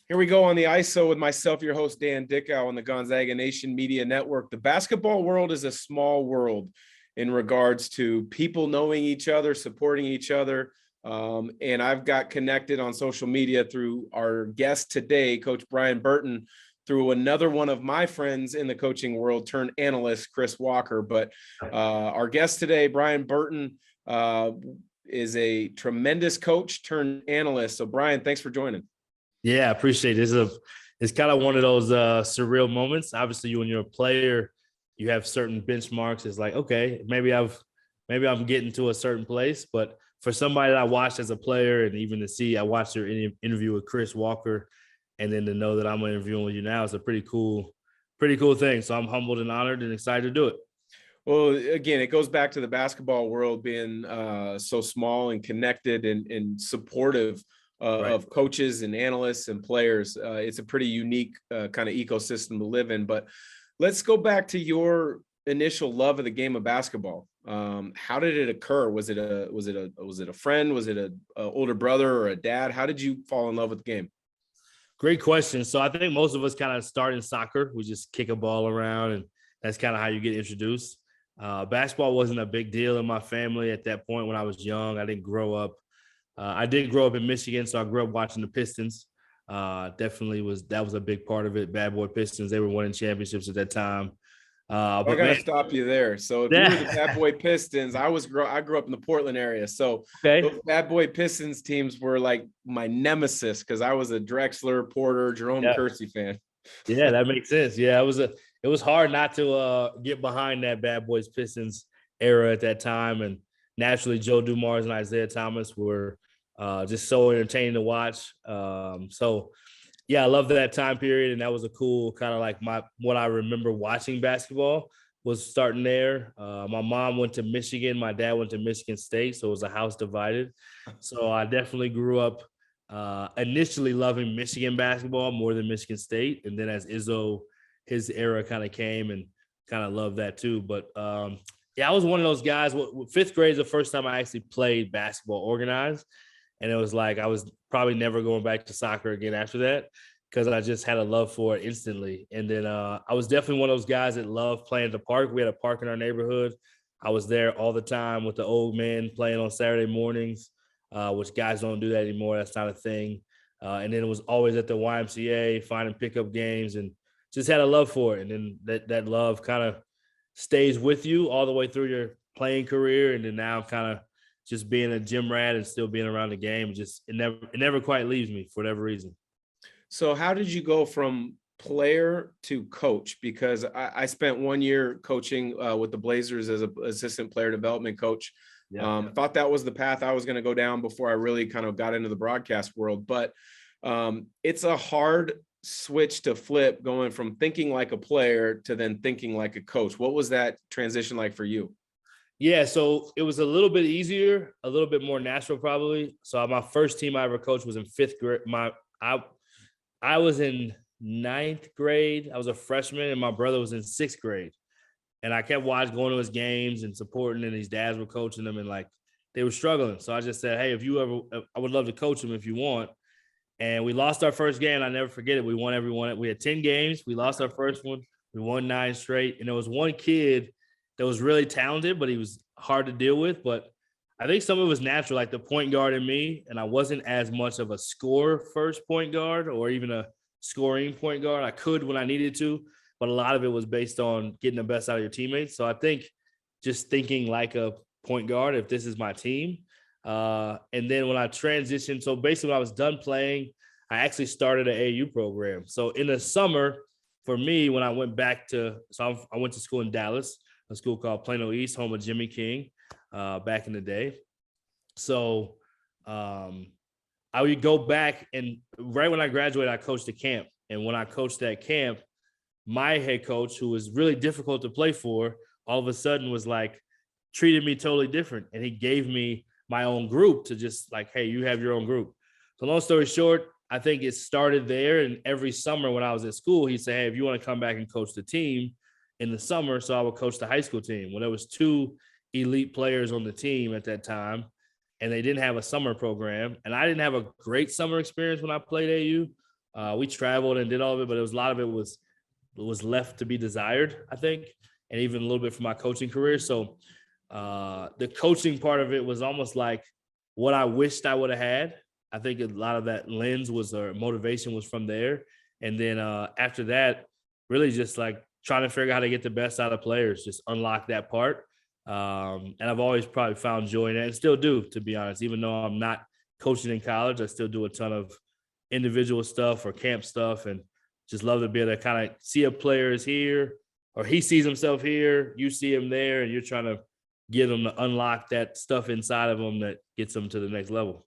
Here we go on the ISO with myself, your host, Dan Dickow on the Gonzaga Nation Media Network. The basketball world is a small world in regards to people knowing each other, supporting each other. And I've got connected on social media through our guest today, Coach Brian Burton, through another one of my friends in the coaching world turned analyst, Chris Walker. But our guest today, Brian Burton, is a tremendous coach turned analyst. So Brian, thanks for joining. Yeah, I appreciate it. It's kind of one of those surreal moments. Obviously, when you're a player, you have certain benchmarks. It's like, okay, maybe I'm getting to a certain place. But for somebody that I watched as a player, and even to see, I watched your interview with Chris Walker, and then to know that I'm interviewing with you now, it's a pretty cool thing. So I'm humbled and honored and excited to do it. Well, again, it goes back to the basketball world being so small and connected and supportive Right. of coaches and analysts and players. It's a pretty unique kind of ecosystem to live in. But let's go back to your initial love of the game of basketball. How did it occur? Was it a friend? Was it a older brother or a dad? How did you fall in love with the game? Great question. So I think most of us kind of start in soccer. We just kick a ball around, and that's kind of how you get introduced. Basketball wasn't a big deal in my family at that point when I was young. I didn't grow up. I did grow up in Michigan, so I grew up watching the Pistons. Definitely that was a big part of it. Bad Boy Pistons, they were winning championships at that time. I gotta stop you there. So if you were the Bad Boy Pistons, I grew up in the Portland area. So those Bad Boy Pistons teams were like my nemesis because I was a Drexler, Porter, Jerome Kersey fan. Yeah, that makes sense. Yeah, it was hard not to get behind that Bad Boys Pistons era at that time. And naturally, Joe Dumars and Isaiah Thomas were just so entertaining to watch. So yeah, I love that time period. And that was a cool kind of like what I remember watching basketball was starting there. My mom went to Michigan. My dad went to Michigan State. So it was a house divided. So I definitely grew up initially loving Michigan basketball more than Michigan State. And then as Izzo, his era kind of came and kind of loved that too. But yeah, I was one of those guys. Fifth grade is the first time I actually played basketball organized. And it was like I was probably never going back to soccer again after that because I just had a love for it instantly. And then I was definitely one of those guys that loved playing at the park. We had a park in our neighborhood. I was there all the time with the old men playing on Saturday mornings, which guys don't do that anymore. That's not a thing. And then it was always at the YMCA, finding pickup games, and just had a love for it. And then that love kind of stays with you all the way through your playing career. And then now I'm kind of just being a gym rat and still being around the game. It never quite leaves me for whatever reason. So how did you go from player to coach? Because I spent 1 year coaching with the Blazers as an assistant player development coach. Thought that was the path I was going to go down before I really kind of got into the broadcast world. But it's a hard switch to flip going from thinking like a player to then thinking like a coach. What was that transition like for you? Yeah, so it was a little bit easier, a little bit more natural probably. So my first team I ever coached was in fifth grade. I was in ninth grade. I was a freshman, and my brother was in sixth grade. And I kept going to his games and supporting, and his dads were coaching them, and like they were struggling. So I just said, hey, I would love to coach them if you want. And we lost our first game. I never forget it. We won every one. We had 10 games. We lost our first one. We won 9 straight. And there was one kid that was really talented, but he was hard to deal with. But I think some of it was natural, like the point guard in me, and I wasn't as much of a score first point guard or even a scoring point guard. I could when I needed to, but a lot of it was based on getting the best out of your teammates. So I think just thinking like a point guard, if this is my team. And then when I transitioned, so basically when I was done playing, I actually started an AU program. So in the summer, for me, when I went back I went to school in Dallas, a school called Plano East, home of Jimmy King, back in the day. So I would go back, and right when I graduated, I coached a camp. And when I coached that camp, my head coach, who was really difficult to play for, all of a sudden was like, treated me totally different. And he gave me my own group to just like, hey, you have your own group. So long story short, I think it started there. And every summer when I was at school, he'd say, hey, if you want to come back and coach the team in the summer. So I would coach the high school team. Well, there was 2 elite players on the team at that time, and they didn't have a summer program. And I didn't have a great summer experience when I played AU, We traveled and did all of it, but a lot of it was left to be desired, I think, and even a little bit from my coaching career. So the coaching part of it was almost like what I wished I would have had. I think a lot of that lens was, or motivation was from there. And then after that, really just like trying to figure out how to get the best out of players, just unlock that part. And I've always probably found joy in it, and still do, to be honest. Even though I'm not coaching in college, I still do a ton of individual stuff or camp stuff, and just love to be able to kind of see a player is here, or he sees himself here, you see him there, and you're trying to get them to unlock that stuff inside of them that gets them to the next level.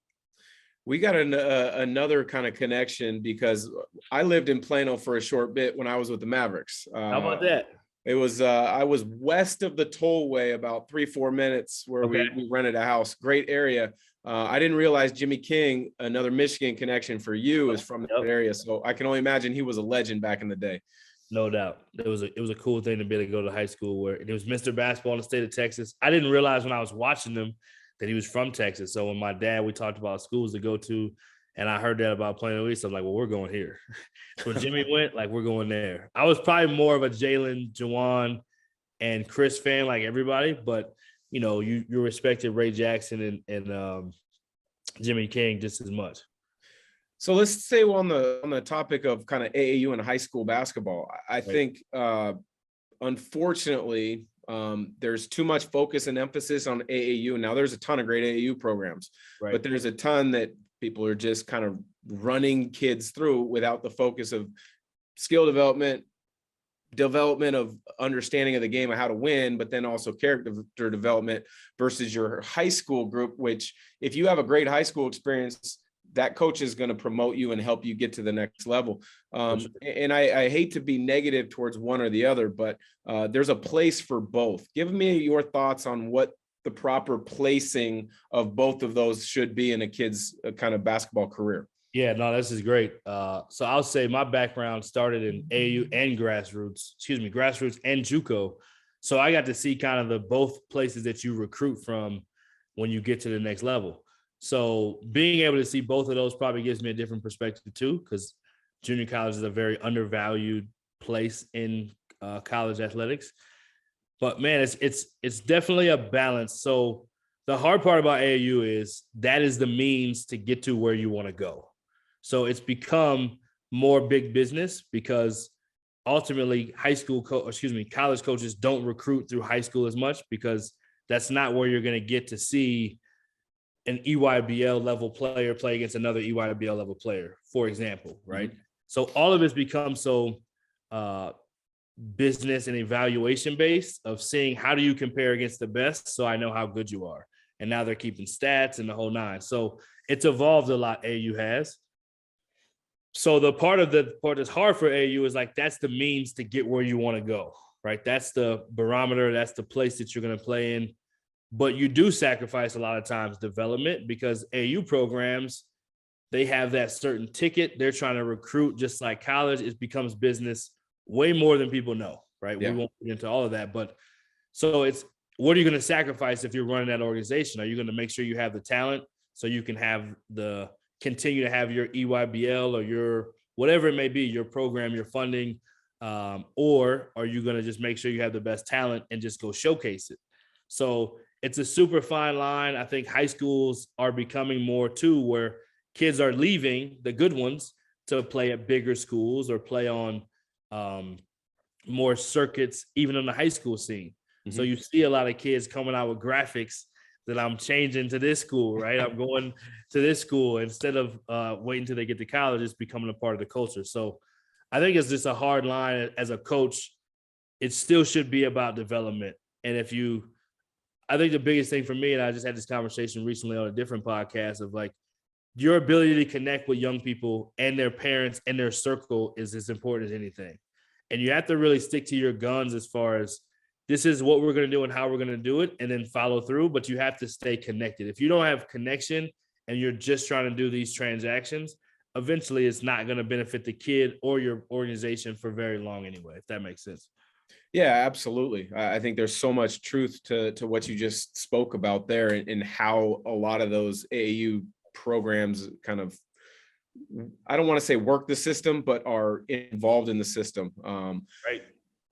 We got another kind of connection because I lived in Plano for a short bit when I was with the Mavericks. How about that? It was I was west of the tollway, about 3-4 minutes, where we rented a house. Great area. I didn't realize Jimmy King, another Michigan connection for you, is from that area. So I can only imagine he was a legend back in the day. No doubt. It was a cool thing to be able to go to high school where it was Mr. Basketball in the state of Texas. I didn't realize when I was watching them that he was from Texas. So when my dad, we talked about schools to go to, and I heard that about Plano East, I'm like, well, we're going here. So when Jimmy went, like, we're going there. I was probably more of a Jalen, Juwan, and Chris fan, like everybody, but you know, you respected Ray Jackson and Jimmy King just as much. So let's say on the topic of kind of AAU and high school basketball. I think unfortunately there's too much focus and emphasis on AAU. Now there's a ton of great AAU programs, but there's a ton that people are just kind of running kids through without the focus of skill development of understanding of the game and how to win, but then also character development versus your high school group, which if you have a great high school experience, that coach is going to promote you and help you get to the next level. And I hate to be negative towards one or the other, but there's a place for both. Give me your thoughts on what the proper placing of both of those should be in a kid's kind of basketball career. Yeah, no, this is great. So I'll say my background started in AAU and grassroots and JUCO. So I got to see kind of the both places that you recruit from when you get to the next level. So being able to see both of those probably gives me a different perspective too, because junior college is a very undervalued place in college athletics. But man, it's definitely a balance. So the hard part about AAU is that is the means to get to where you want to go. So it's become more big business because ultimately college coaches don't recruit through high school as much because that's not where you're going to get to see an EYBL level player play against another EYBL level player, for example, right? Mm-hmm. So all of it's become so business and evaluation based of seeing how do you compare against the best so I know how good you are. And now they're keeping stats and the whole nine. So it's evolved a lot, AU has. So the part that's hard for AU is like that's the means to get where you want to go, right? That's the barometer. That's the place that you're going to play in. But you do sacrifice a lot of times development because AU programs, they have that certain ticket. They're trying to recruit just like college. It becomes business way more than people know, right? Yeah. We won't get into all of that. But so it's what are you going to sacrifice if you're running that organization? Are you going to make sure you have the talent so you can continue to have your EYBL or your whatever it may be, your program, your funding, or are you going to just make sure you have the best talent and just go showcase it? So it's a super fine line. I think high schools are becoming more too, where kids are leaving the good ones to play at bigger schools or play on more circuits, even on the high school scene. Mm-hmm. So you see a lot of kids coming out with graphics that I'm changing to this school, right? I'm going to this school instead of waiting till they get to college. It's becoming a part of the culture. So I think it's just a hard line as a coach. It still should be about development. And I think the biggest thing for me, and I just had this conversation recently on a different podcast of like, your ability to connect with young people and their parents and their circle is as important as anything. And you have to really stick to your guns as far as this is what we're going to do and how we're going to do it, and then follow through. But you have to stay connected. If you don't have connection and you're just trying to do these transactions, eventually it's not going to benefit the kid or your organization for very long anyway, if that makes sense. Yeah, absolutely. I think there's so much truth to what you just spoke about there and how a lot of those AAU programs kind of I don't want to say work the system, but are involved in the system. Right.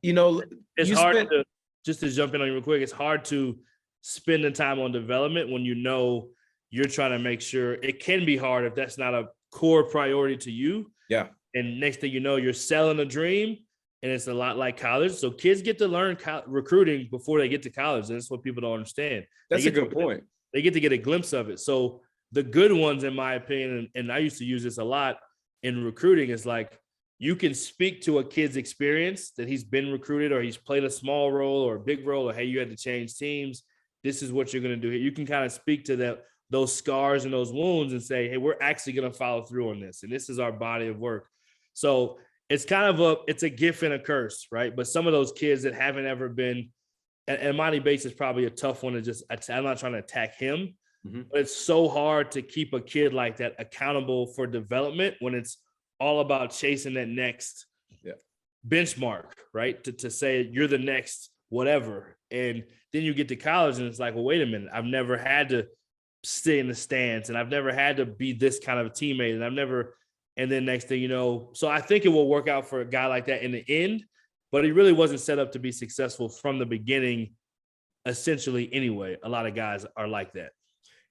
It's you hard spent, to, just to jump in on you real quick, it's hard to spend the time on development when you're trying to make sure. It can be hard if that's not a core priority to you. yeah, And next thing you know, you're selling a dream, and it's a lot like college. So kids get to learn recruiting before they get to college. And that's what people don't understand. that's a good point. They get to get a glimpse of it. So the good ones, in my opinion, and I used to use this a lot in recruiting, is like, you can speak to a kid's experience that he's been recruited or he's played a small role or a big role, or, hey, you had to change teams. This is what you're going to do here. You can kind of speak to those scars and those wounds and say, hey, we're actually going to follow through on this. And this is our body of work. So it's kind of it's a gift and a curse, right? But some of those kids that haven't ever been, and Emoni Bates is probably a tough one to just, I'm not trying to attack him, but it's so hard to keep a kid like that accountable for development when it's all about chasing that next benchmark, right? To say you're the next whatever. And then you get to college and it's like, well, wait a minute. I've never had to stay in the stands, and I've never had to be this kind of a teammate. And then next thing you know, so I think it will work out for a guy like that in the end, but he really wasn't set up to be successful from the beginning, essentially anyway. A lot of guys are like that.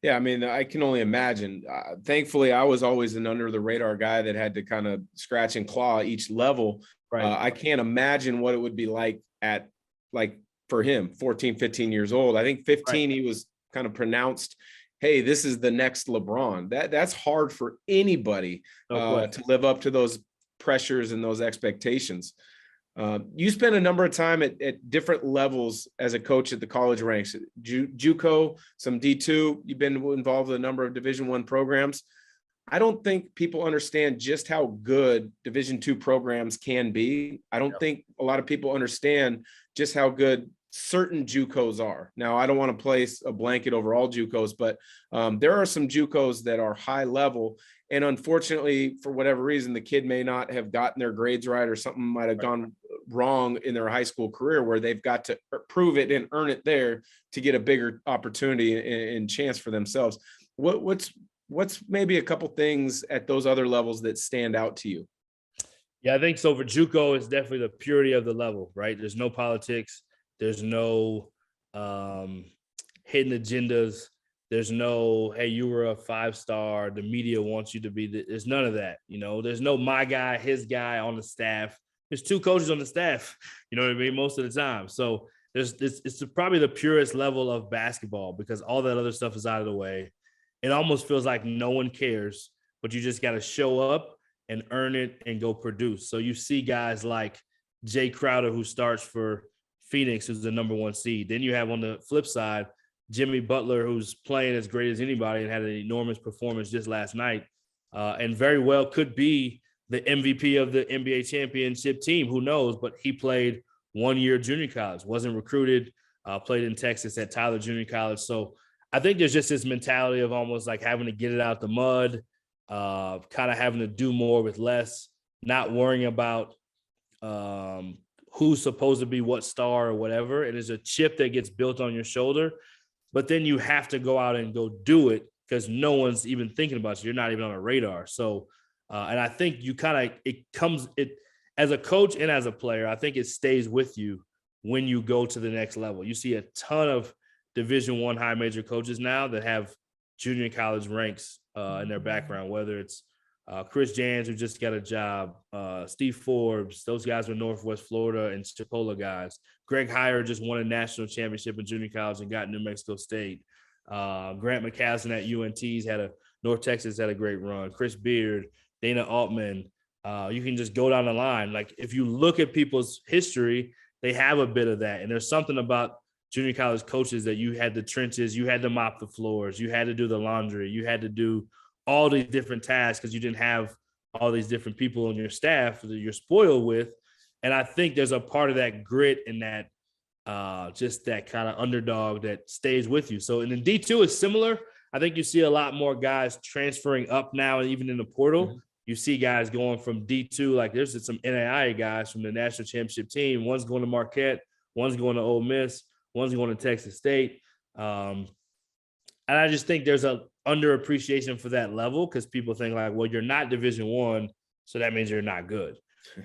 Yeah, I mean, I can only imagine. Thankfully, I was always an under the radar guy that had to kind of scratch and claw each level. Right. I can't imagine what it would be like for him, 14, 15 years old. I think 15, He was kind of pronounced, hey, this is the next LeBron. That's hard for anybody to live up to those pressures and those expectations. You spent a number of time at different levels as a coach at the college ranks, JUCO, some D2. You've been involved with a number of Division I programs. I don't think people understand just how good Division II programs can be. I don't think a lot of people understand just how good certain JUCOs are. Now, I don't want to place a blanket over all JUCOs, but there are some JUCOs that are high level. And unfortunately, for whatever reason, the kid may not have gotten their grades right, or something might have gone wrong in their high school career, where they've got to prove it and earn it there to get a bigger opportunity and chance for themselves. What's maybe a couple things at those other levels that stand out to you? Yeah, I think so. For JUCO, it's definitely the purity of the level, right? There's no politics. There's no hidden agendas. There's no, hey, you were a 5-star, the media wants you to be. There's none of that. There's no my guy, his guy on the staff. There's 2 coaches on the staff, you know what I mean, most of the time. So it's probably the purest level of basketball, because all that other stuff is out of the way. It almost feels like no one cares, but you just got to show up and earn it and go produce. So you see guys like Jay Crowder, who starts for Phoenix, who's the number 1 seed. Then you have on the flip side, Jimmy Butler, who's playing as great as anybody and had an enormous performance just last night, and very well could be the MVP of the NBA championship team. Who knows? But he played 1 year junior college, wasn't recruited, played in Texas at Tyler Junior College. So I think there's just this mentality of almost like having to get it out the mud, kind of having to do more with less, not worrying about who's supposed to be what star or whatever. It is a chip that gets built on your shoulder, but then you have to go out and go do it because no one's even thinking about you. You're not even on a radar. So, and I think you as a coach and as a player, I think it stays with you when you go to the next level. You see a ton of Division I high major coaches now that have junior college ranks in their background, whether it's Chris Jans, who just got a job, Steve Forbes, those guys are Northwest Florida and Chipola guys. Greg Heyer just won a national championship in junior college and got New Mexico State. Grant McCaslin at UNT's North Texas had a great run. Chris Beard, Dana Altman. You can just go down the line. Like, if you look at people's history, they have a bit of that. And there's something about junior college coaches that you had the trenches, you had to mop the floors, you had to do the laundry, you had to do all these different tasks because you didn't have all these different people on your staff that you're spoiled with. And I think there's a part of that grit and that just that kind of underdog that stays with you. So, and in D2 is similar. I think you see a lot more guys transferring up now, and even in the portal, mm-hmm. You see guys going from D2, like there's some NAIA guys from the national championship team. One's going to Marquette, one's going to Ole Miss, one's going to Texas State. And I just think there's underappreciation for that level because people think like, well, you're not Division I, so that means you're not good.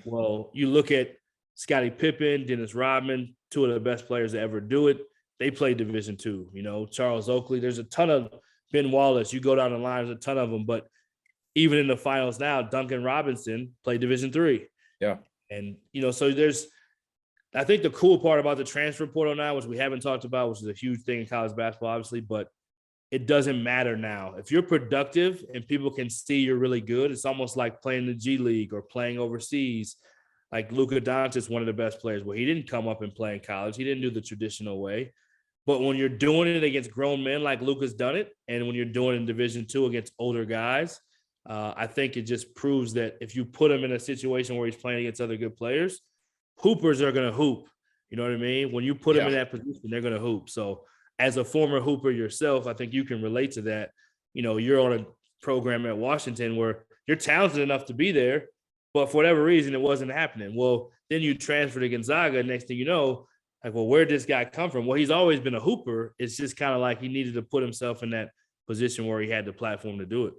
Well, you look at Scottie Pippen, Dennis Rodman, two of the best players to ever do it. They played Division II. You know, Charles Oakley. There's a ton of Ben Wallace. You go down the line, there's a ton of them. But even in the finals now, Duncan Robinson played Division III. Yeah. And, you know, so I think the cool part about the transfer portal now, which we haven't talked about, which is a huge thing in college basketball, obviously, but it doesn't matter now. If you're productive and people can see you're really good, it's almost like playing the G League or playing overseas. Like Luka Doncic, one of the best players. Well, he didn't come up and play in college. He didn't do the traditional way. But when you're doing it against grown men like Luka's done it, and when you're doing it in Division II against older guys, I think it just proves that if you put him in a situation where he's playing against other good players, hoopers are going to hoop. You know what I mean? When you put them in that position, they're going to hoop. So as a former hooper yourself, I think you can relate to that. You know, you're on a program at Washington where you're talented enough to be there, but for whatever reason, it wasn't happening. Well, then you transfer to Gonzaga. Next thing you know, like, well, where'd this guy come from? Well, he's always been a hooper. It's just kind of like he needed to put himself in that position where he had the platform to do it.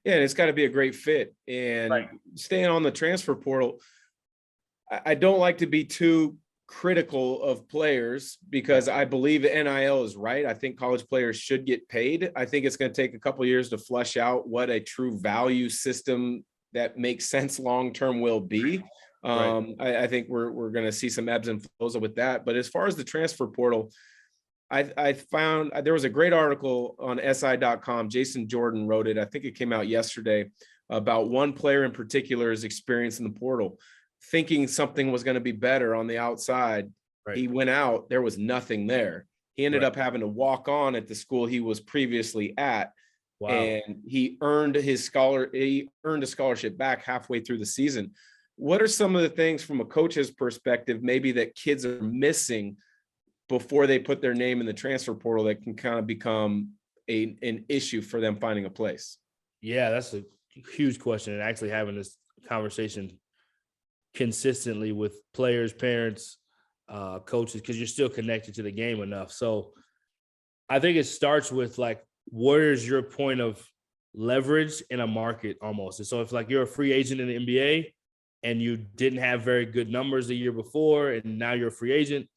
Yeah, and it's got to be a great fit. And staying on the transfer portal, I don't like to be too critical of players because I believe NIL is right. I think college players should get paid. I think it's going to take a couple of years to flesh out what a true value system that makes sense long-term will be. I think we're going to see some ebbs and flows with that. But as far as the transfer portal, I found there was a great article on SI.com. Jason Jordan wrote it. I think it came out yesterday about one player in particular's experience in the portal, thinking something was going to be better on the outside. He went out, there was nothing there. He ended up having to walk on at the school he was previously at. Wow. And he earned a scholarship back halfway through the season. What are some of the things from a coach's perspective, maybe that kids are missing before they put their name in the transfer portal that can kind of become an issue for them finding a place? Yeah, that's a huge question. And actually having this conversation consistently with players, parents, coaches, because you're still connected to the game enough. So I think it starts with like, where's your point of leverage in a market almost? And so if like you're a free agent in the NBA and you didn't have very good numbers the year before and now you're a free agent,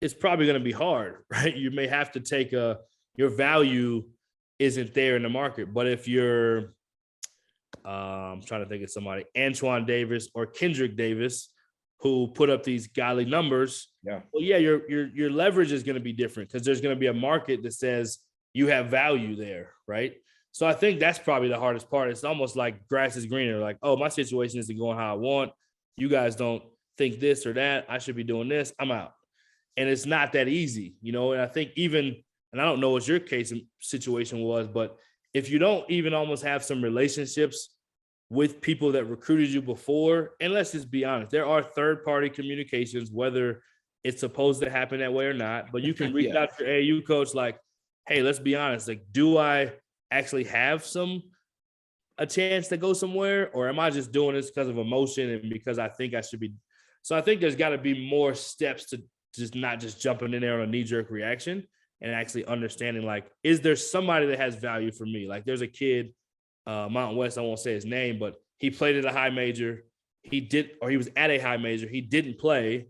it's probably going to be hard, right? You may have to take your value isn't there in the market. But if you're, I'm trying to think of somebody, Antoine Davis or Kendrick Davis, who put up these godly numbers. Yeah. Well, yeah, your leverage is going to be different because there's going to be a market that says you have value there, right? So I think that's probably the hardest part. It's almost like grass is greener. Like, oh, my situation isn't going how I want. You guys don't think this or that. I should be doing this. I'm out. And it's not that easy, you know? And I think even, and I don't know what your case and situation was, but if you don't even almost have some relationships with people that recruited you before, and let's just be honest, there are third-party communications, whether it's supposed to happen that way or not, but you can reach out to your AAU coach like, hey, let's be honest, like, do I actually have a chance to go somewhere, or am I just doing this because of emotion and because I think I should be? So I think there's got to be more steps to just not just jumping in there on a knee-jerk reaction and actually understanding, like, is there somebody that has value for me? Like, there's a kid, Mountain West, I won't say his name, but he played at a high major. He was at a high major. He didn't play,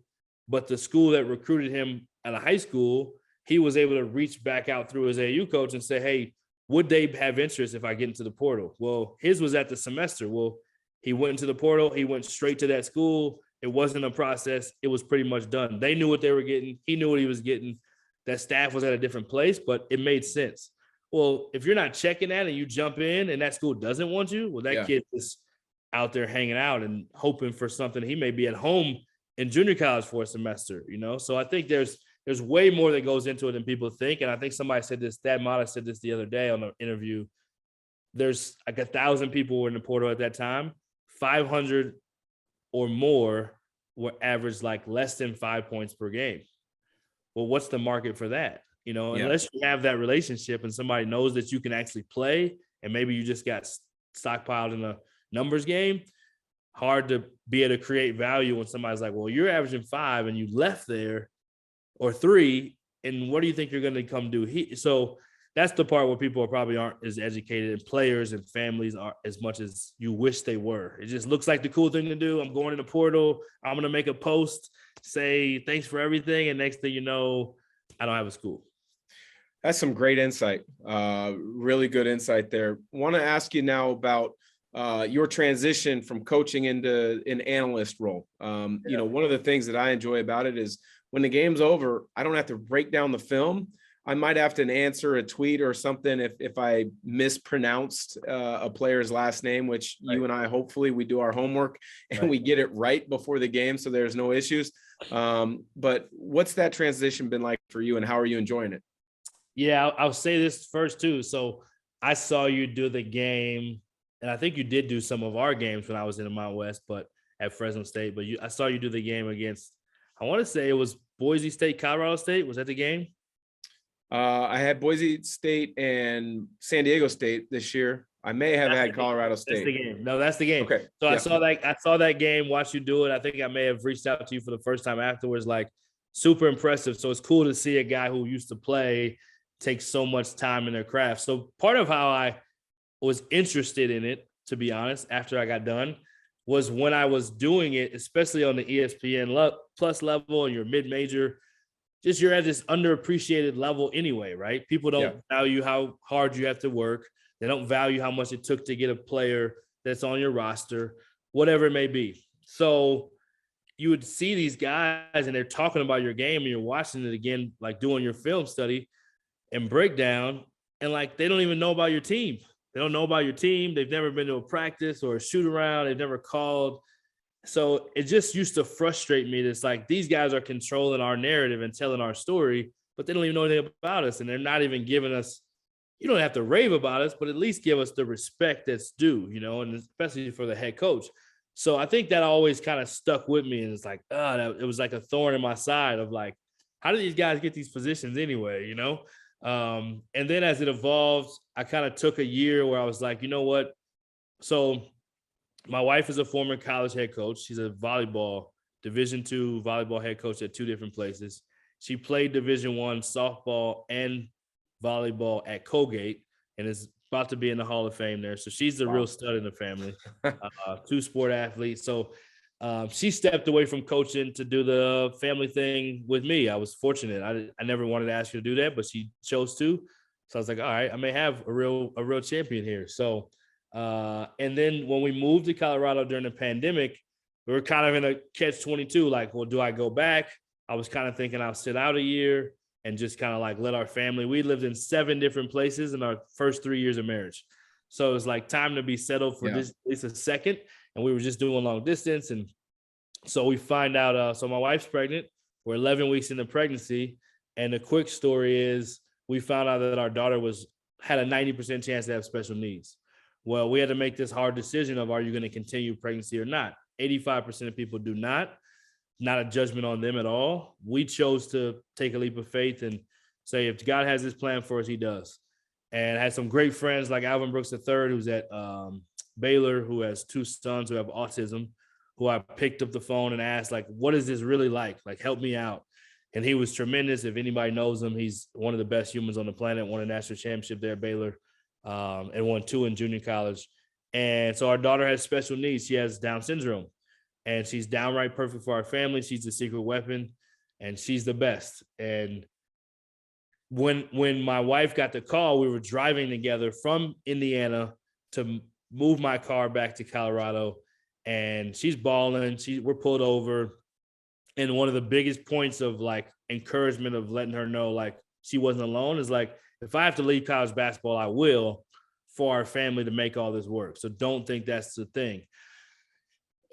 but the school that recruited him at a high school, he was able to reach back out through his AAU coach and say, hey, would they have interest if I get into the portal? Well, his was at the semester. Well, he went into the portal. He went straight to that school. It wasn't a process. It was pretty much done. They knew what they were getting. He knew what he was getting. That staff was at a different place, but it made sense. Well, if you're not checking that and you jump in and that school doesn't want you, well, that kid is out there hanging out and hoping for something. He may be at home in junior college for a semester, you know? So I think there's way more that goes into it than people think. And I think somebody said this, Thad Matta said this the other day on an interview. There's like 1,000 people were in the portal at that time. 500 or more were averaged like less than 5 points per game. Well, what's the market for that? You know, unless you have that relationship and somebody knows that you can actually play, and maybe you just got stockpiled in a numbers game, hard to be able to create value when somebody's like, well, you're averaging 5 and you left there, or 3, and what do you think you're going to come do? So that's the part where people probably aren't as educated, and players and families aren't as much as you wish they were. It just looks like the cool thing to do. I'm going in the portal. I'm going to make a post, say thanks for everything. And next thing you know, I don't have a school. That's some great insight. Really good insight there. Want to ask you now about your transition from coaching into an analyst role. You know, one of the things that I enjoy about it is when the game's over, I don't have to break down the film. I might have to answer a tweet or something if I mispronounced a player's last name, which you and I, hopefully we do our homework and we get it right before the game, so there's no issues. But what's that transition been like for you, and how are you enjoying it? Yeah, I'll say this first too. So I saw you do the game, and I think you did do some of our games when I was in the Mount West, but at Fresno State. But I saw you do the game against, I want to say it was Boise State, Colorado State. Was that the game? I had Boise State and San Diego State this year. I may have had Colorado State. That's the game. No, that's the game. Okay. So I saw that game, watched you do it. I think I may have reached out to you for the first time afterwards. Like, super impressive. So it's cool to see a guy who used to play take so much time in their craft. So part of how I was interested in it, to be honest, after I got done, was when I was doing it, especially on the ESPN plus level and your mid-major, just you're at this underappreciated level anyway, right? People don't value how hard you have to work. They don't value how much it took to get a player that's on your roster, whatever it may be. So you would see these guys and they're talking about your game, and you're watching it again, like doing your film study and breakdown, and like they don't even know about your team. They don't know about your team. They've never been to a practice or a shoot around. They've never called. So it just used to frustrate me. It's like these guys are controlling our narrative and telling our story, but they don't even know anything about us, and they're not even giving us, you don't have to rave about us, but at least give us the respect that's due, you know, and especially for the head coach. So I think that always kind of stuck with me, and it's like, it was like a thorn in my side of like, how do these guys get these positions anyway, you know? And then as it evolved, I kind of took a year where I was like, you know what? So my wife is a former college head coach. She's a Division II volleyball head coach at two different places. She played Division I softball and volleyball at Colgate, and is about to be in the Hall of Fame there. So she's the real stud in the family, two-sport athlete. So she stepped away from coaching to do the family thing with me. I was fortunate. I never wanted to ask her to do that, but she chose to. So I was like, all right, I may have a real champion here. So, and then when we moved to Colorado during the pandemic, we were kind of in a catch-22. Like, well, do I go back? I was kind of thinking I'll sit out a year and just kind of like let our family. We lived in 7 different places in our first 3 years of marriage. So it was like time to be settled for just at least a second. And we were just doing long distance. And so we find out, so my wife's pregnant. We're 11 weeks into pregnancy. And the quick story is we found out that our daughter had a 90% chance to have special needs. Well, we had to make this hard decision of, are you going to continue pregnancy or not? 85% of people do not. Not a judgment on them at all. We chose to take a leap of faith and say, if God has this plan for us, he does. And I had some great friends like Alvin Brooks III, who's at Baylor, who has 2 sons who have autism, who I picked up the phone and asked, like, what is this really like? Like, help me out. And he was tremendous. If anybody knows him, he's one of the best humans on the planet, won a national championship there at Baylor, and won 2 in junior college. And so our daughter has special needs. She has Down syndrome, and she's downright perfect for our family. She's the secret weapon, and she's the best. And when my wife got the call, we were driving together from Indiana to move my car back to Colorado, and she's bawling. We're pulled over. And one of the biggest points of like encouragement of letting her know like she wasn't alone is like, if I have to leave college basketball, I will, for our family to make all this work. So don't think that's the thing.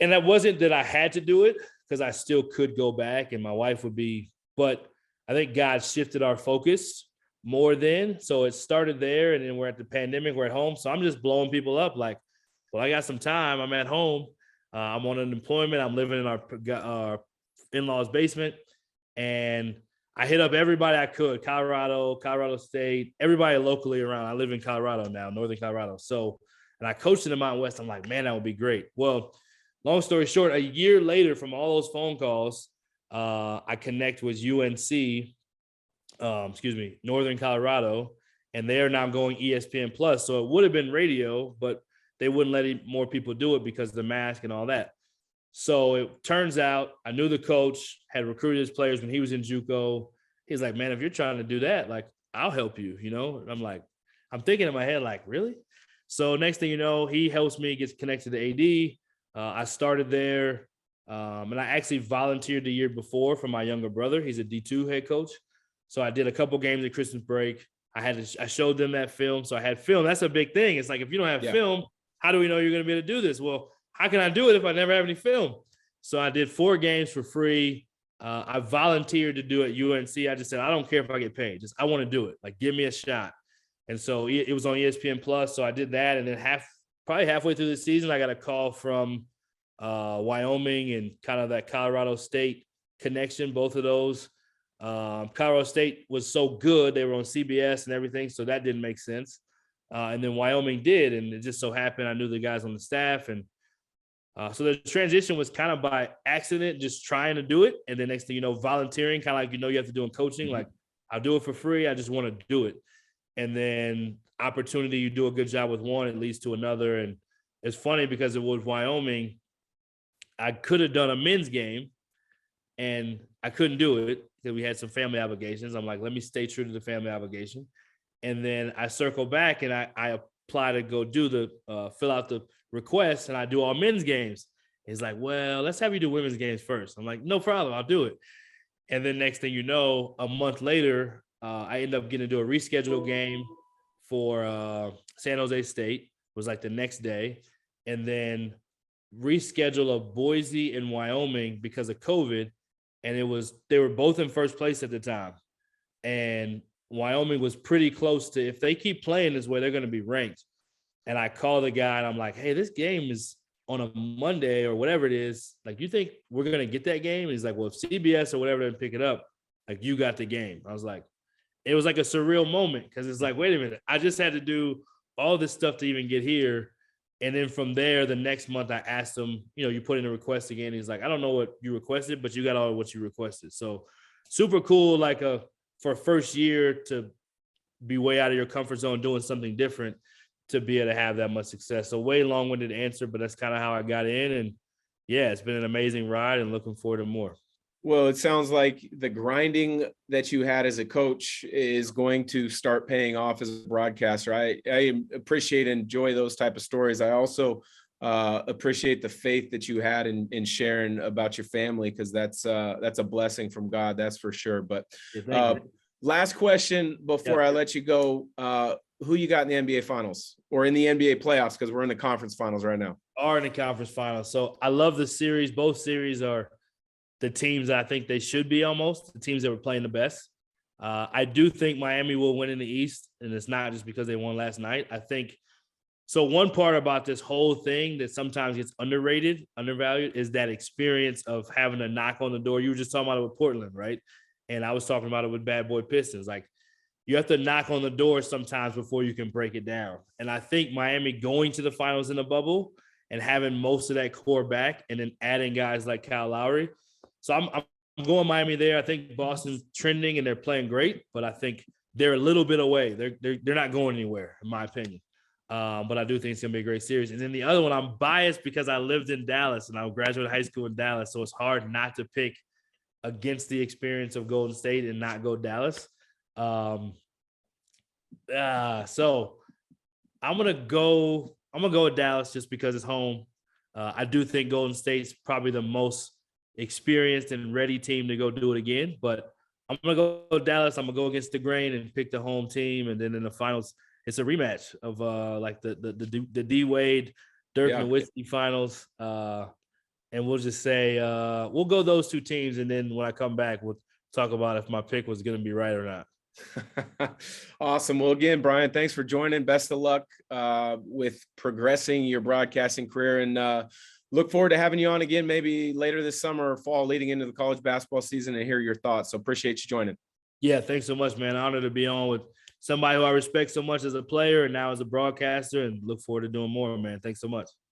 And that wasn't that I had to do it, because I still could go back and my wife would be, but I think God shifted our focus more then. So it started there, and then we're at the pandemic, we're at home. So I'm just blowing people up like, well, I got some time. I'm at home. I'm on unemployment. I'm living in our in-laws' basement. And I hit up everybody I could, Colorado State, everybody locally around. I live in Colorado now, Northern Colorado. So, and I coached in the Mountain West. I'm like, man, that would be great. Well, long story short, a year later from all those phone calls, I connect with UNC, Northern Colorado, and they are now going ESPN Plus. So it would have been radio, but they wouldn't let more people do it because of the mask and all that. So it turns out I knew the coach had recruited his players when he was in JUCO. He's like, man, if you're trying to do that, like, I'll help you, you know? And I'm like, I'm thinking in my head, like, really? So next thing you know, he helps me, gets connected to AD. I started there, and I actually volunteered the year before for my younger brother. He's a D2 head coach. So I did a couple games at Christmas break. I showed them that film. So I had film. That's a big thing. It's like, if you don't have film, how do we know you're going to be able to do this? Well, how can I do it if I never have any film? So I did 4 games for free. I volunteered to do it at UNC. I just said, I don't care if I get paid. Just, I want to do it. Like, give me a shot. And so it was on ESPN Plus. So I did that. And then probably halfway through the season, I got a call from Wyoming and kind of that Colorado State connection, both of those. Colorado State was so good. They were on CBS and everything. So that didn't make sense. And then Wyoming did. And it just so happened I knew the guys on the staff. And so the transition was kind of by accident, just trying to do it. And then next thing you know, volunteering, kind of like, you have to do in coaching. Like, I'll do it for free. I just want to do it. And then opportunity, you do a good job with one, it leads to another. And it's funny because it was Wyoming. I could have done a men's game and I couldn't do it because we had some family obligations. I'm like, let me stay true to the family obligation. And then I circle back and I apply to go do the fill out the request, and I do all men's games. He's like, well, let's have you do women's games first. I'm like, no problem, I'll do it. And then next thing you know, a month later, I end up getting to do a rescheduled game for San Jose State. It was like the next day. And then reschedule of Boise and Wyoming because of COVID. And they were both in first place at the time. And Wyoming was pretty close to, if they keep playing this way, they're going to be ranked. And I call the guy and I'm like, hey, this game is on a Monday or whatever it is. Like, you think we're going to get that game? And he's like, well, if CBS or whatever didn't pick it up, like, you got the game. I was like, it was like a surreal moment because it's like, wait a minute, I just had to do all this stuff to even get here. And then from there, the next month I asked him, you put in a request again. He's like, I don't know what you requested, but you got all what you requested. So super cool. Like for a first year to be way out of your comfort zone, doing something different, to be able to have that much success. So way long-winded answer, but that's kind of how I got in. And yeah, it's been an amazing ride and looking forward to more. Well, it sounds like the grinding that you had as a coach is going to start paying off as a broadcaster. I appreciate and enjoy those type of stories. I also appreciate the faith that you had in sharing about your family, because that's a blessing from God, that's for sure. But last question before I let you go, who you got in the NBA finals or in the NBA playoffs? Because we're in the conference finals right now. Are in the conference finals. So I love the series. Both series are the teams I think they should be, almost the teams that were playing the best. I do think Miami will win in the East, and it's not just because they won last night. I think so. One part about this whole thing that sometimes gets undervalued is that experience of having to knock on the door. You were just talking about it with Portland, right? And I was talking about it with Bad Boy Pistons. Like, you have to knock on the door sometimes before you can break it down. And I think Miami going to the finals in the bubble and having most of that core back, and then adding guys like Kyle Lowry. So I'm going Miami there. I think Boston's trending and they're playing great, but I think they're a little bit away. They're not going anywhere, in my opinion. But I do think it's going to be a great series. And then the other one, I'm biased because I lived in Dallas and I graduated high school in Dallas. So it's hard not to pick against the experience of Golden State and not go Dallas. So I'm going to go with Dallas just because it's home. I do think Golden State's probably the most experienced and ready team to go do it again, but I'm gonna go Dallas. I'm gonna go against the grain and pick the home team, and then in the finals, it's a rematch of like the D Wade, Dirk Nowitzki finals, and we'll just say we'll go those two teams, and then when I come back, we'll talk about if my pick was gonna be right or not. Awesome. Well, again, Brian, thanks for joining. Best of luck with progressing your broadcasting career, and look forward to having you on again, maybe later this summer or fall, leading into the college basketball season, and hear your thoughts. So appreciate you joining. Yeah, thanks so much, man. Honored to be on with somebody who I respect so much as a player and now as a broadcaster, and look forward to doing more, man. Thanks so much.